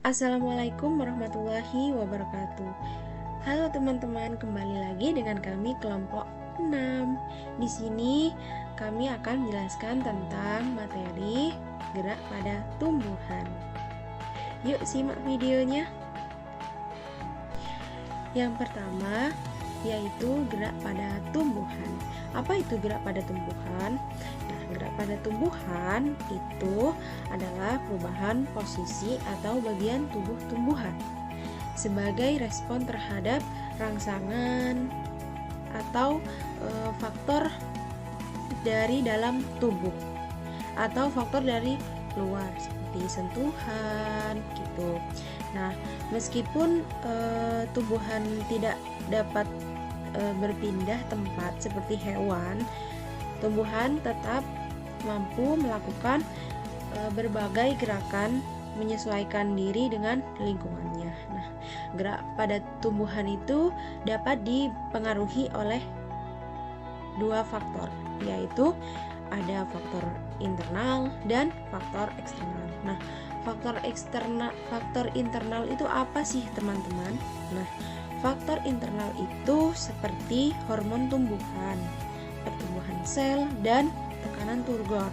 Assalamualaikum warahmatullahi wabarakatuh. Halo teman-teman, kembali lagi dengan kami kelompok 6. Di sini kami akan menjelaskan tentang materi gerak pada tumbuhan. Yuk simak videonya. Yang pertama yaitu gerak pada tumbuhan. Apa itu gerak pada tumbuhan? Nah, gerak pada tumbuhan itu adalah perubahan posisi atau bagian tubuh tumbuhan sebagai respon terhadap rangsangan atau faktor dari dalam tubuh atau faktor dari luar seperti sentuhan gitu. Nah, meskipun tumbuhan tidak dapat berpindah tempat seperti hewan, tumbuhan tetap mampu melakukan berbagai gerakan menyesuaikan diri dengan lingkungannya. Nah, gerak pada tumbuhan itu dapat dipengaruhi oleh dua faktor, yaitu ada faktor internal dan faktor eksternal. Nah, faktor internal itu apa sih, teman-teman? Nah, faktor internal itu seperti hormon tumbuhan, pertumbuhan sel, dan tekanan turgor.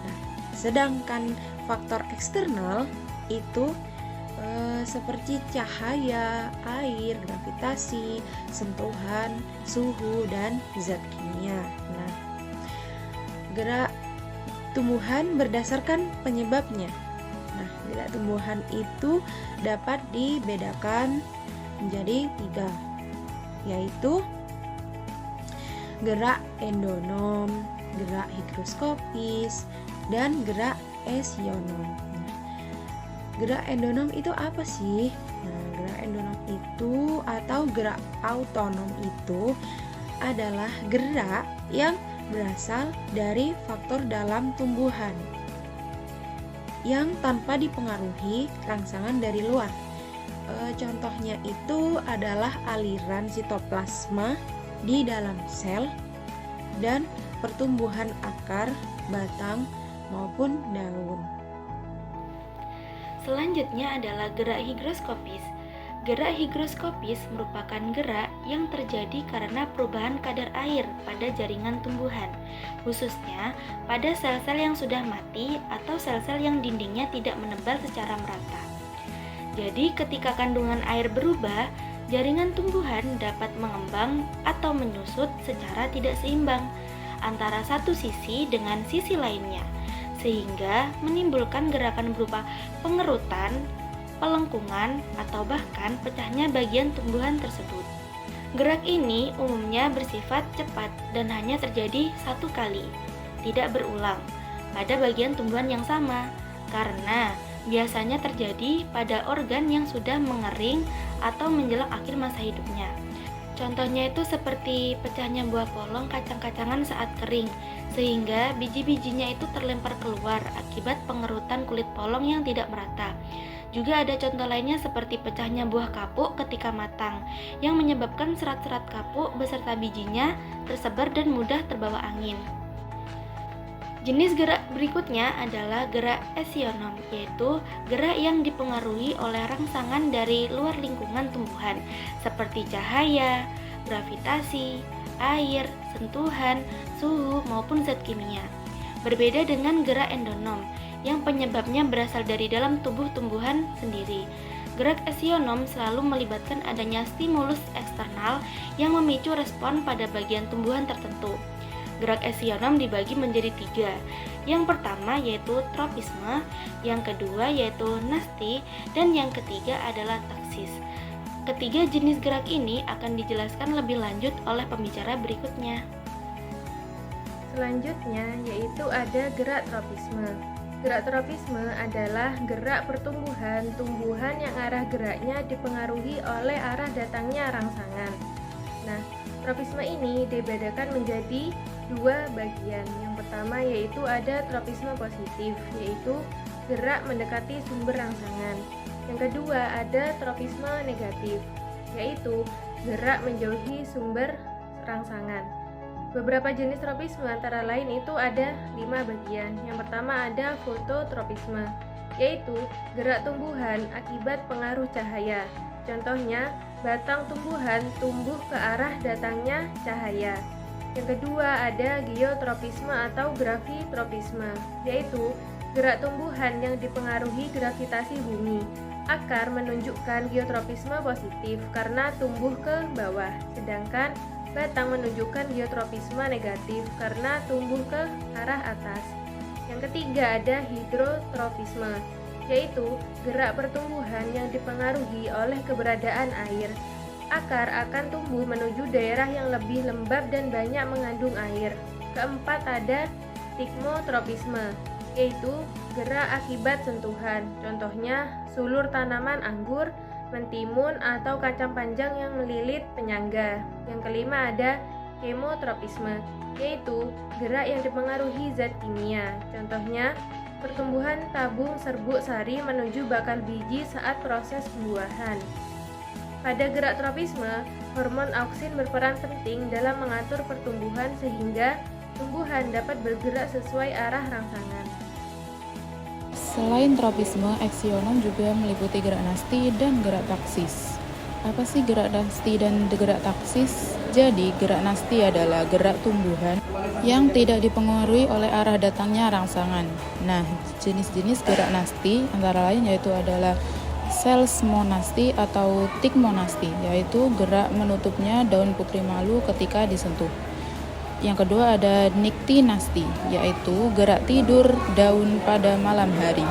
Nah, sedangkan faktor eksternal itu seperti cahaya, air, gravitasi, sentuhan, suhu, dan zat kimia. Nah, gerak tumbuhan berdasarkan penyebabnya. Nah, gerak tumbuhan itu dapat dibedakan menjadi 3, yaitu gerak endonom, gerak higroskopis, dan gerak esionom. Nah, gerak endonom itu apa sih? Nah, gerak endonom itu atau gerak autonom itu adalah gerak yang berasal dari faktor dalam tumbuhan yang tanpa dipengaruhi rangsangan dari luar. Contohnya itu adalah aliran sitoplasma di dalam sel dan pertumbuhan akar, batang, maupun daun. Selanjutnya adalah gerak higroskopis. Gerak higroskopis merupakan gerak yang terjadi karena perubahan kadar air pada jaringan tumbuhan, khususnya pada sel-sel yang sudah mati atau sel-sel yang dindingnya tidak menebal secara merata. Jadi ketika kandungan air berubah, jaringan tumbuhan dapat mengembang atau menyusut secara tidak seimbang antara satu sisi dengan sisi lainnya, sehingga menimbulkan gerakan berupa pengerutan, pelengkungan, atau bahkan pecahnya bagian tumbuhan tersebut. Gerak ini umumnya bersifat cepat dan hanya terjadi satu kali, tidak berulang, pada bagian tumbuhan yang sama, karena biasanya terjadi pada organ yang sudah mengering atau menjelang akhir masa hidupnya. Contohnya itu seperti pecahnya buah polong kacang-kacangan saat kering, sehingga biji-bijinya itu terlempar keluar akibat pengerutan kulit polong yang tidak merata. Juga ada contoh lainnya seperti pecahnya buah kapuk ketika matang, yang menyebabkan serat-serat kapuk beserta bijinya tersebar dan mudah terbawa angin. Jenis gerak berikutnya adalah gerak esionom, yaitu gerak yang dipengaruhi oleh rangsangan dari luar lingkungan tumbuhan, seperti cahaya, gravitasi, air, sentuhan, suhu, maupun zat kimia. Berbeda dengan gerak endonom, yang penyebabnya berasal dari dalam tubuh tumbuhan sendiri. Gerak esionom selalu melibatkan adanya stimulus eksternal yang memicu respon pada bagian tumbuhan tertentu. Gerak esionom dibagi menjadi 3. Yang pertama yaitu tropisme, yang kedua yaitu nasti, dan yang ketiga adalah taksis. Ketiga jenis gerak ini akan dijelaskan lebih lanjut oleh pembicara berikutnya. Selanjutnya yaitu ada gerak tropisme. Gerak tropisme adalah gerak pertumbuhan tumbuhan yang arah geraknya dipengaruhi oleh arah datangnya rangsangan. Nah, tropisme ini dibedakan menjadi 2 bagian. Yang pertama yaitu ada tropisme positif, yaitu gerak mendekati sumber rangsangan. Yang kedua ada tropisme negatif, yaitu gerak menjauhi sumber rangsangan. Beberapa jenis tropisme antara lain itu ada 5 bagian. Yang pertama ada fototropisme, yaitu gerak tumbuhan akibat pengaruh cahaya. Contohnya, batang tumbuhan tumbuh ke arah datangnya cahaya. Yang kedua ada geotropisme atau gravitropisme, yaitu gerak tumbuhan yang dipengaruhi gravitasi bumi. Akar menunjukkan geotropisme positif karena tumbuh ke bawah, sedangkan batang menunjukkan geotropisme negatif karena tumbuh ke arah atas. Yang ketiga ada hidrotropisme, yaitu gerak pertumbuhan yang dipengaruhi oleh keberadaan air. Akar akan tumbuh menuju daerah yang lebih lembab dan banyak mengandung air. Keempat ada stigmotropisme, yaitu gerak akibat sentuhan. Contohnya sulur tanaman anggur, mentimun, atau kacang panjang yang melilit penyangga. Yang kelima ada kemotropisme, yaitu gerak yang dipengaruhi zat kimia. Contohnya pertumbuhan tabung serbuk sari menuju bakal biji saat proses pembuahan. Pada gerak tropisme, hormon auksin berperan penting dalam mengatur pertumbuhan sehingga tumbuhan dapat bergerak sesuai arah rangsangan. Selain tropisme, eksionom juga meliputi gerak nasti dan gerak taksis. Apa sih gerak nasti dan gerak taksis? Jadi, gerak nasti adalah gerak tumbuhan yang tidak dipengaruhi oleh arah datangnya rangsangan. Nah, jenis-jenis gerak nasti antara lain yaitu adalah selsmonasti atau tigmonasti, yaitu gerak menutupnya daun putri malu ketika disentuh. Yang kedua ada niktinasti, yaitu gerak tidur daun pada malam hari.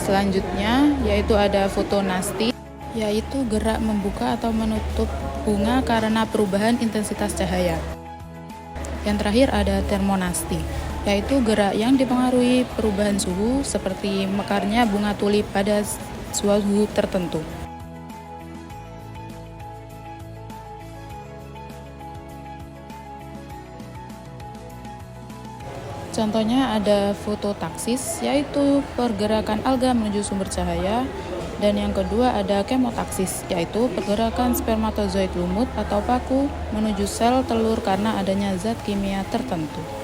Selanjutnya yaitu ada fotonasti, yaitu gerak membuka atau menutup bunga karena perubahan intensitas cahaya. Yang terakhir ada termonasti, yaitu gerak yang dipengaruhi perubahan suhu seperti mekarnya bunga tulip pada suhu tertentu. Contohnya ada fototaksis, yaitu pergerakan alga menuju sumber cahaya. Dan yang kedua ada kemotaksis, yaitu pergerakan spermatozoid lumut atau paku menuju sel telur karena adanya zat kimia tertentu.